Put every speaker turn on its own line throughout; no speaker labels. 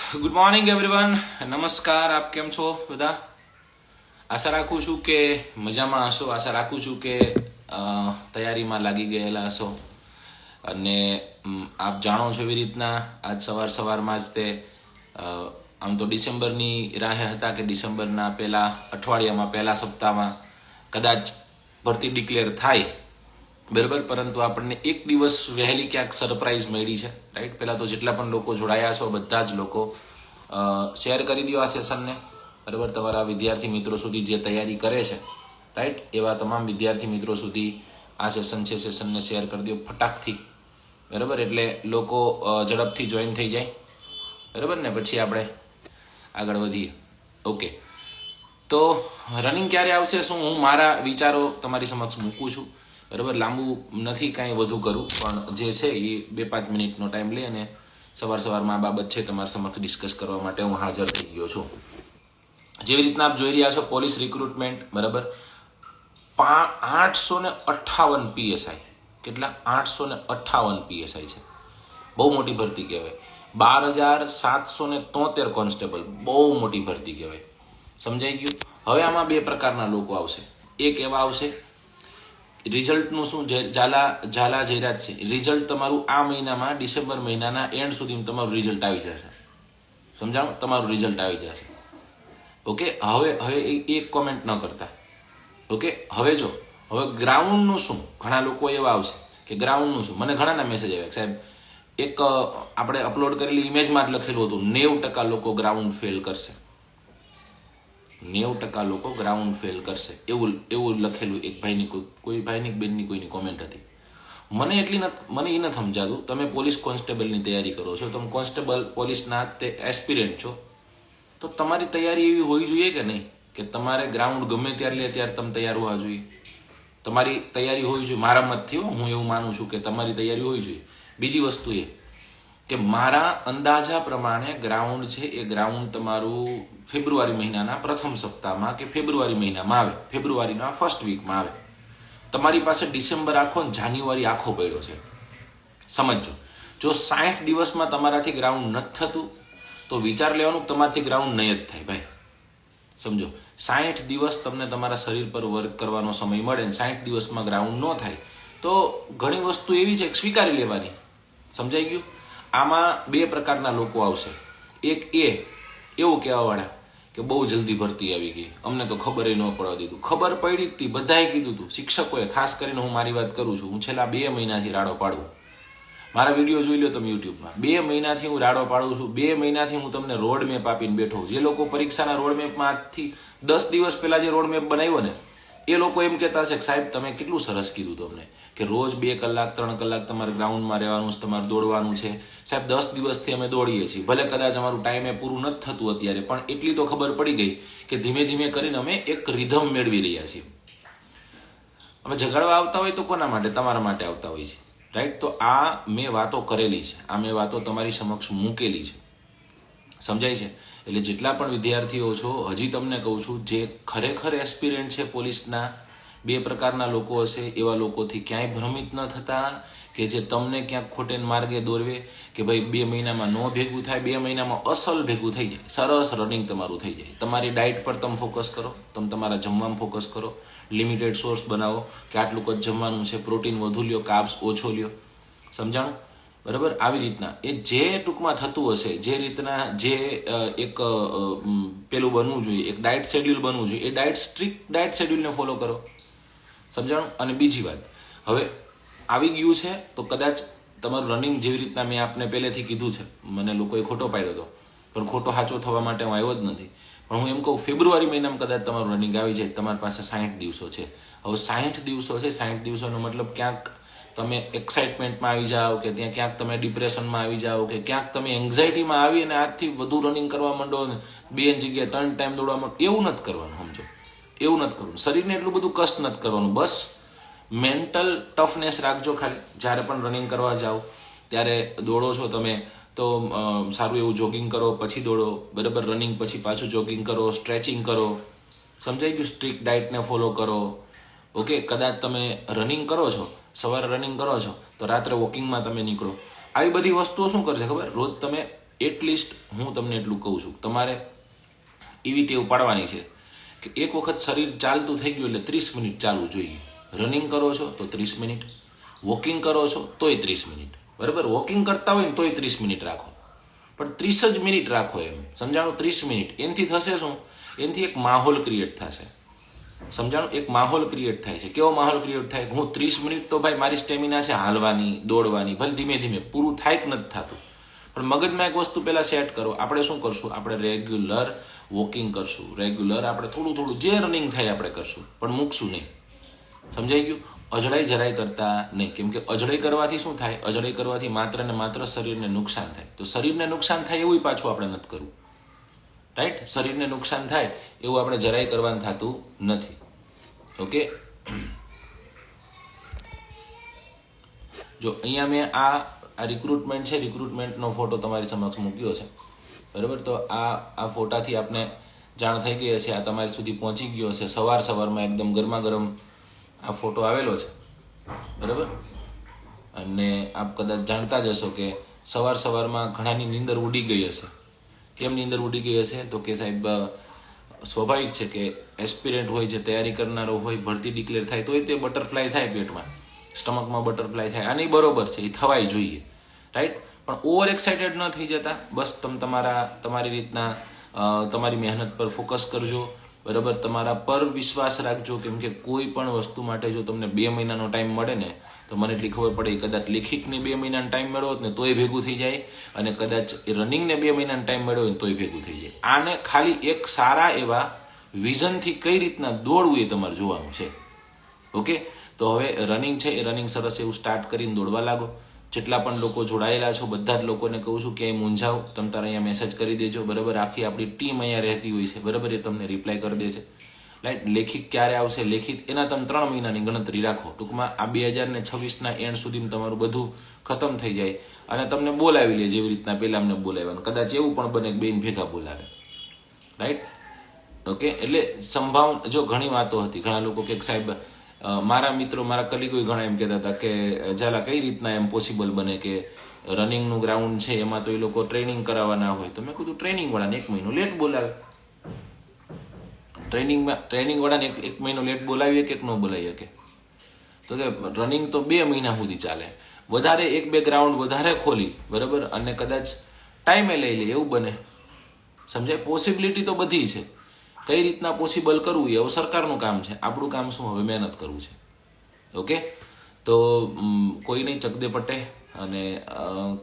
Good morning everyone, નમસ્કાર. આપ કેમ છો બધા? આશા રાખું છું કે મજામાં હશો. આશા રાખું છું કે તૈયારીમાં લાગી ગયેલા હશો. અને આપ જાણો છો એવી રીતના આજ સવારમાં જ તે આમ તો ડિસેમ્બરની રાહે હતા કે ડિસેમ્બરના પહેલા અઠવાડિયામાં પહેલા સપ્તાહમાં કદાચ ભરતી ડિક્લેર થાય, બરાબર. પરંતુ આપણને એક દિવસ વહેલી ક્યાંક સરપ્રાઈઝ મળી છે, રાઈટ. પહેલાં તો જેટલા પણ લોકો જોડાયા છો બધા જ લોકો શેર કરી દો આ સેશનને, બરાબર. તમારા વિદ્યાર્થી મિત્રો સુધી જે તૈયારી કરે છે, રાઈટ, એવા તમામ વિદ્યાર્થી મિત્રો સુધી આ સેશનને શેર કરી દો ફટાકથી, બરાબર. એટલે લોકો ઝડપથી જોઈન થઈ જાય, બરાબર ને. પછી આપણે આગળ વધીએ. ઓકે, તો રનિંગ ક્યારે આવશે શું હું મારા વિચારો તમારી સમક્ષ મૂકું છું, બરાબર. લાંબુ નથી કાંઈ વધુ કરું, પણ જે છે એ 2-5 મિનિટનો ટાઈમ લઈ અને સવારમાં આ બાબત છે તમારા સમક્ષ ડિસ્કસ કરવા માટે હું હાજર થઈ ગયો છું. જેવી રીતના આપ જોઈ રહ્યા છો, પોલીસ રિક્રુટમેન્ટ, બરાબર. 858 PSI. કેટલા? 858 PSI છે. બહુ મોટી ભરતી કહેવાય. 12,773 કોન્સ્ટેબલ, બહુ મોટી ભરતી કહેવાય. સમજાઈ ગયું? હવે આમાં 2 પ્રકારના લોકો આવશે. એક એવા આવશે, રિઝલ્ટનું શું ઝાલા જાહેરાત છે, રિઝલ્ટ તમારું આ મહિનામાં ડિસેમ્બર મહિનાના એન્ડ સુધીમાં તમારું રિઝલ્ટ આવી જશે. સમજાણું? તમારું રિઝલ્ટ આવી જશે. ઓકે, હવે એક કોમેન્ટ ન કરતા. ઓકે, હવે ગ્રાઉન્ડનું શું? ઘણા લોકો એવા આવશે કે ગ્રાઉન્ડનું શું. મને ઘણાના મેસેજ આવ્યા, સાહેબ એક આપણે અપલોડ કરેલી ઇમેજમાં જ લખેલું હતું 90% લોકો ગ્રાઉન્ડ ફેલ કરશે. 90% લોકો ગ્રાઉન્ડ ફેલ કરશે એવું લખેલું એક ભાઈની કોઈ ભાઈની બેનની કોઈની કોમેન્ટ હતી. મને એ નથી સમજાતું. તમે પોલીસ કોન્સ્ટેબલની તૈયારી કરો છો, તમે કોન્સ્ટેબલ પોલીસના તે એસ્પિરન્ટ છો, તો તમારી તૈયારી એવી હોવી જોઈએ કે નહીં કે તમારે ગ્રાઉન્ડ ગમે ત્યારે લે ત્યારે તમે તૈયાર હોવા જોઈએ. તમારી તૈયારી હોવી જોઈએ. મારા મતથી હું એવું માનું છું કે તમારી તૈયારી હોવી જોઈએ. બીજી વસ્તુ એ કે મારા અંદાજા પ્રમાણે ગ્રાઉન્ડ છે એ ગ્રાઉન્ડ તમારું ફેબ્રુઆરી મહિનાના પ્રથમ સપ્તાહમાં કે ફેબ્રુઆરી મહિનામાં આવે, ફેબ્રુઆરીના ફર્સ્ટ વીકમાં આવે. તમારી પાસે ડિસેમ્બર આખો અને જાન્યુઆરી આખો પડ્યો છે. સમજો, જો 60 દિવસમાં તમારાથી ગ્રાઉન્ડ નથી થતું તો વિચાર લેવાનું તમારાથી ગ્રાઉન્ડ નહીં જ થાય ભાઈ. સમજો, 60 દિવસ તમને તમારા શરીર પર વર્ક કરવાનો સમય મળે ને 60 દિવસમાં ગ્રાઉન્ડ ન થાય તો ઘણી વસ્તુ એવી છે સ્વીકારી લેવાની. સમજાઈ ગયું? આમાં 2 પ્રકારના લોકો આવશે. એક એવું કહેવાવાળા કે બહુ જલ્દી ભરતી આવી ગઈ, અમને તો ખબર ન પડવા દીધું. ખબર પડી જ હતી, બધાએ કીધું હતું. શિક્ષકોએ, ખાસ કરીને હું મારી વાત કરું છું, હું છેલ્લા 2 મહિનાથી રાડો પાડું. મારા વિડીયો જોઈ લો તમે યુટ્યુબમાં. 2 મહિનાથી હું રાડો પાડું છું. 2 મહિનાથી હું તમને રોડ મેપ આપીને બેઠો. જે લોકો પરીક્ષાના રોડ મેપમાં આજથી 10 દિવસ પહેલા જે રોડ મેપ બનાવ્યો ને એ લોકો એમ કહેતા હશે કે સાહેબ તમે કેટલું સરસ કીધું તમને કે રોજ 2 કલાક 3 કલાક તમારે ગ્રાઉન્ડમાં રહેવાનું છે, તમારે દોડવાનું છે. સાહેબ 10 દિવસથી અમે દોડીએ છીએ, ભલે કદાચ અમારું ટાઈમે પૂરું નથી થતું અત્યારે, પણ એટલી તો ખબર પડી ગઈ કે ધીમે ધીમે કરીને અમે એક રિધમ મેળવી રહ્યા છીએ. અમે જગાડવા આવતા હોય તો કોના માટે? તમારા માટે આવતા હોય છે, રાઈટ. તો આ મેં વાતો કરેલી છે, આ મેં વાતો તમારી સમક્ષ મૂકેલી છે. સમજાય છે? એટલે જેટલા પણ વિદ્યાર્થીઓ છો, હજી તમને કહું છું, જે ખરેખર એસ્પિરન્ટ છે પોલીસના, 2 પ્રકારના લોકો હશે. એવા લોકોથી ક્યાંય ભ્રમિત ન થતા કે જે તમને ક્યાંક ખોટે માર્ગે દોરવે કે ભાઈ 2 મહિનામાં ન ભેગું થાય, 2 મહિનામાં અસલ ભેગું થઈ જાય, સરસ રનિંગ તમારું થઈ જાય. તમારી ડાયટ પર તમે ફોકસ કરો, તમે તમારા જમવામાં ફોકસ કરો, લિમિટેડ સોર્સ બનાવો કે આટલું જ જમવાનું છે, પ્રોટીન વધુ લ્યો, કાર્બ્સ ઓછો લ્યો. સમજાણું? બરાબર. આવી રીતના એ જે ટૂંકમાં થતું હશે, જે રીતના જે એક પેલું બનવું જોઈએ, એક ડાયટ શેડ્યુલ બનવું જોઈએ, એ સ્ટ્રિક્ટ ડાયટ શેડ્યુલને ફોલો કરો. સમજાણું? અને બીજી વાત, હવે આવી ગયું છે તો કદાચ તમારું રનિંગ જેવી રીતના મેં આપને પહેલેથી કીધું છે, મને લોકોએ ખોટો પાડ્યો હતો, પણ ખોટો સાચો થવા માટે હું આવ્યો જ નથી. પણ હું એમ કહું ફેબ્રુઆરી મહિનામાં કદાચ તમારું રનિંગ આવી જાય, તમારી પાસે 60 દિવસો છે. હવે 60 દિવસો છે, 60 દિવસોનો મતલબ ક્યાંક તમે એક્સાઇટમેન્ટમાં આવી જાઓ કે ત્યાં ક્યાંક તમે ડિપ્રેશનમાં આવી જાઓ કે ક્યાંક તમે એન્ઝાઇટીમાં આવી અને આજથી વધુ રનિંગ કરવા માંડો, 2 જગ્યાએ 3 ટાઈમ દોડવા માંડો. એવું નથી કરવાનું. સમજો, એવું નથી કરવાનું. શરીરને એટલું બધું કષ્ટ નથી કરવાનું. બસ મેન્ટલ ટફનેસ રાખજો. ખાલી જ્યારે પણ રનિંગ કરવા જાઓ ત્યારે દોડો છો તમે તો સારું એવું જોગિંગ કરો, પછી દોડો, બરાબર. રનિંગ પછી પાછું જોગિંગ કરો, સ્ટ્રેચિંગ કરો. સમજાઈ ગયું? સ્ટ્રિક્ટ ડાયટને ફોલો કરો. ઓકે, કદાચ તમે રનિંગ કરો છો, સવારે રનિંગ કરો છો તો રાત્રે વોકિંગમાં તમે નીકળો. આવી બધી વસ્તુઓ શું કરશે ખબર? રોજ તમે એટલીસ્ટ હું તમને એટલું કહું છું, તમારે એવી ટેવ પાડવાની છે કે એક વખત શરીર ચાલતું થઈ ગયું એટલે 30 મિનિટ ચાલવું જોઈએ. રનિંગ કરો છો તો 30 મિનિટ, વોકિંગ કરો છો તોય 30 મિનિટ, બરાબર. વોકિંગ કરતા હોય ને તોય 30 મિનિટ રાખો, પણ 30 જ મિનિટ રાખો, એમ સમજાણું. 30 મિનિટ એનાથી થશે શું? એનાથી એક માહોલ ક્રિએટ થશે, સમજાણું. એક માહોલ ક્રિએટ થાય છે. કેવો માહોલ ક્રિએટ થાય? હું 30 મિનિટ તો ભાઈ મારી સ્ટેમિના છે હાલવાની, દોડવાની, ભલે ધીમે ધીમે પૂરું થાય કે નથી થતું, પણ મગજમાં એક વસ્તુ પહેલા સેટ કરો. આપણે શું કરશું? આપણે રેગ્યુલર વોકિંગ કરશું, રેગ્યુલર આપણે થોડું થોડું જે રનિંગ થાય આપણે કરશું, પણ મૂકશું નહીં. સમજાઈ ગયું? અજડાઈ જરાય કરતા નહીં. કેમ કે અજડાઈ કરવાથી શું થાય? અજડાઈ કરવાથી માત્ર ને માત્ર શરીરને નુકસાન થાય. તો શરીરને નુકસાન થાય એવું પાછું આપણે નથી કરવું, રાઈટ? શરીરને નુકસાન થાય એવું આપણે જરાય કરવાનું થતું નથી. ઓકે, જો અહીંયા મેં આ રિક્રુટમેન્ટ છે, રિક્રુટમેન્ટનો ફોટો તમારી સમક્ષ મૂક્યો છે, બરાબર. તો આ ફોટાથી આપને જાણ થઈ ગઈ હશે, આ તમારી સુધી પહોંચી ગયો હશે. સવારમાં એકદમ ગરમા ગરમ આ ફોટો આવેલો છે, બરાબર. અને આપ કદાચ જાણતા જ હશો કે સવારમાં ઘણાની નીંદર ઉડી ગઈ હશે. કેમ નીંદર ઉડી ગઈ હશે? તો કે સાહેબ સ્વાભાવિક છે કે એસ્પિરન્ટ હોય, જે તૈયારી કરનારો હોય, ભરતી ડિક્લેર થાય તોય તે બટરફ્લાય થાય પેટમાં, સ્ટમકમાં બટરફ્લાય થાય. આની બરોબર છે, એ થવાય જોઈએ, રાઈટ. પણ ઓવર એક્સાઇટેડ ન થઈ જતા. બસ તમારી રીતના તમારી મહેનત પર ફોકસ કરજો, બરાબર. તમારા પર વિશ્વાસ રાખજો. કેમ કે કોઈ પણ વસ્તુ માટે જો તમને 2 મહિનાનો ટાઈમ મળે ને, તો મને એટલી ખબર પડે કદાચ લેખિકને 2 મહિનાનો ટાઈમ મળ્યો હોત ને તોય ભેગું થઈ જાય, અને કદાચ રનિંગને 2 મહિનાનો ટાઈમ મળ્યો હોય ને તોય ભેગું થઈ જાય. આને ખાલી એક સારા એવા વિઝનથી કઈ રીતના દોડવું એ તમારે જોવાનું છે. ઓકે, તો હવે રનિંગ છે, એ રનિંગ સરસ એવું સ્ટાર્ટ કરીને દોડવા લાગો. જેટલા પણ લોકો જોડાયેલા છો બધા જ લોકોને કહું છું, ક્યાંય મૂંઝાવ તમે તારે અહીંયા મેસેજ કરી દેજો, બરાબર. આખી આપણી ટીમ અહીંયા રહેતી હોય છે, બરાબર. એ તમને રિપ્લાય કરી દેશે, રાઈટ. લેખિત ક્યારે આવશે? લેખિત એના તમે 3 મહિનાની ગણતરી રાખો. ટૂંકમાં આ 2026ના એન્ડ સુધીમાં તમારું બધું ખતમ થઈ જાય અને તમને બોલાવી લે, જેવી રીતના પહેલા અમને બોલાવ્યા. કદાચ એવું પણ બને કે બેન ભેગા બોલાવે, રાઈટ. ઓકે, એટલે સંભાવના, જો ઘણી વાતો હતી, ઘણા લોકો કે સાહેબ, મારા મિત્રો, મારા કલીગો ઘણા એમ કહેતા હતા કે ઝાલા કઈ રીતના એમ પોસિબલ બને કે રનિંગનું ગ્રાઉન્ડ છે એમાં તો એ લોકો ટ્રેનિંગ કરાવવાના હોય. તો મેં કીધું ટ્રેનિંગ વાળાને 1 મહિનો લેટ બોલાવે. ટ્રેનિંગ વાળાને 1 મહિનો લેટ બોલાવીએ કે ન બોલાવી શકે? તો કે રનિંગ તો 2 મહિના સુધી ચાલે, વધારે 1-2 ગ્રાઉન્ડ વધારે ખોલી, બરાબર, અને કદાચ ટાઈમે લઈ લે એવું બને. સમજાય? પોસિબિલિટી તો બધી છે. કઈ રીતના પોસિબલ કરવું એ હવે સરકારનું કામ છે. આપણું કામ શું? હવે મહેનત કરવું છે. ઓકે, તો કોઈ નહીં, ચકદે પટે. અને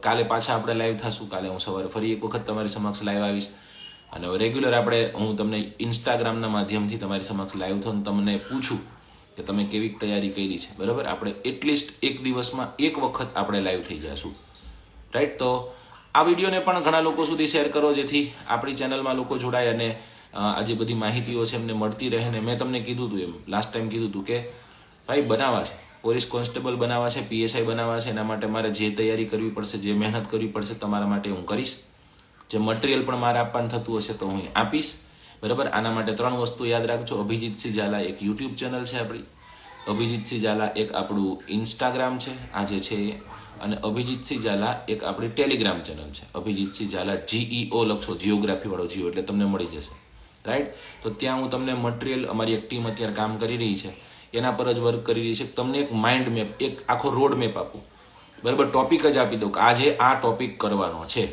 કાલે પાછા આપણે લાઈવ થશું. કાલે હું સવારે ફરી એક વખત તમારી સમક્ષ લાઈવ આવીશ. અને રેગ્યુલર હું તમને ઇન્સ્ટાગ્રામના માધ્યમથી તમારી સમક્ષ લાઈવ થઈને તમને પૂછું કે તમે કેવી તૈયારી કરી છે, બરાબર. આપણે એટલીસ્ટ એક દિવસમાં એક વખત આપણે લાઈવ થઈ જઈશું, રાઈટ. તો આ વિડીયોને પણ ઘણા લોકો સુધી શેર કરો, જેથી આપણી ચેનલમાં લોકો જોડાય અને આ જે બધી માહિતીઓ છે એમને મળતી રહે. ને મેં તમને કીધું હતું, એમ લાસ્ટ ટાઈમ કીધું હતું કે ભાઈ બનાવવા છે, પોલીસ કોન્સ્ટેબલ બનાવવા છે, PSI બનાવવા છે. એના માટે મારે જે તૈયારી કરવી પડશે, જે મહેનત કરવી પડશે, તમારા માટે હું કરીશ. જે મટીરિયલ પણ મારે આપવાનું થતું હશે તો હું આપીશ, બરાબર. આના માટે 3 વસ્તુ યાદ રાખજો. અભિજીતસિંહ ઝાલા એક યુટ્યુબ ચેનલ છે આપણી, અભિજીતસિંહ ઝાલા એક આપણું ઇન્સ્ટાગ્રામ છે આ જે છે, અને અભિજીતસિંહ ઝાલા એક આપણી ટેલિગ્રામ ચેનલ છે. અભિજીતસિંહ ઝાલા GEO લખશો, જીઓગ્રાફી વાળો જીઓ, એટલે તમને મળી જશે, રાઈટ. તો ત્યાં હું તમને મટીરિયલ, અમારી એક ટીમ અત્યારે કામ કરી રહી છે, એના પર જ વર્ક કરી રહી છે. તમને એક માઇન્ડ મેપ, એક આખો રોડ મેપ આપું, બરાબર. ટોપિક જ આપી દઉં કે આજે આ ટોપિક કરવાનો છે,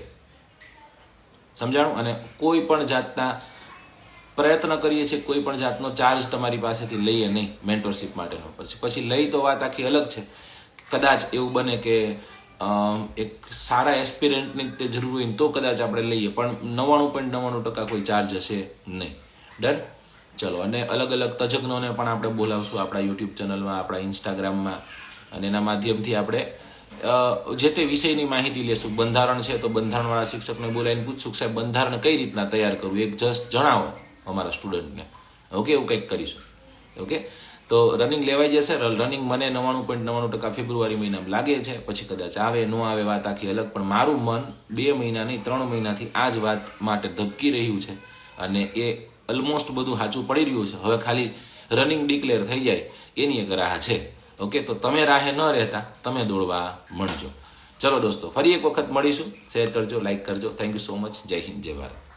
સમજાણું. અને કોઈ પણ જાતના પ્રયત્ન કરીએ છીએ, કોઈ પણ જાતનો ચાર્જ તમારી પાસેથી લઈએ નહીં મેન્ટરશિપ માટેનો. પછી લઈ તો વાત આખી અલગ છે. કદાચ એવું બને કે એક સારા એસ્પિરન્ટની તે જરૂર હોય તો કદાચ આપણે લઈએ, પણ 99.99% કોઈ ચાર્જ હશે નહીં. ડન? ચલો. અને અલગ અલગ તજજ્ઞોને પણ આપણે બોલાવશું આપણા યુટ્યુબ ચેનલમાં, આપણા ઇન્સ્ટાગ્રામમાં, અને એના માધ્યમથી આપણે જે તે વિષયની માહિતી લેશું. બંધારણ છે તો બંધારણવાળા શિક્ષકને બોલાવીને પૂછશું, સાહેબ બંધારણ કઈ રીતના તૈયાર કરવું, એક જસ્ટ જણાવો અમારા સ્ટુડન્ટને. ઓકે, એવું કંઈક કરીશું. ઓકે, તો રનિંગ લેવાઈ જશે. રનિંગ મને 99.99% ફેબ્રુઆરી મહિનામાં લાગે છે. પછી કદાચ આવે ન આવે વાત આખી અલગ, પણ મારું મન 2 મહિના નહીં 3 મહિનાથી આ જ વાત માટે ધબકી રહ્યું છે, અને એ ઓલમોસ્ટ બધું સાચું પડી રહ્યું છે. હવે ખાલી રનિંગ ડિક્લેર થઈ જાય એની એક રાહ છે. ઓકે, તો તમે રાહે ન રહેતા તમે દોડવા મળજો. ચલો દોસ્તો, ફરી એક વખત મળીશું. શેર કરજો, લાઈક કરજો. Thank you so much. જય હિન્દ, જય ભારત.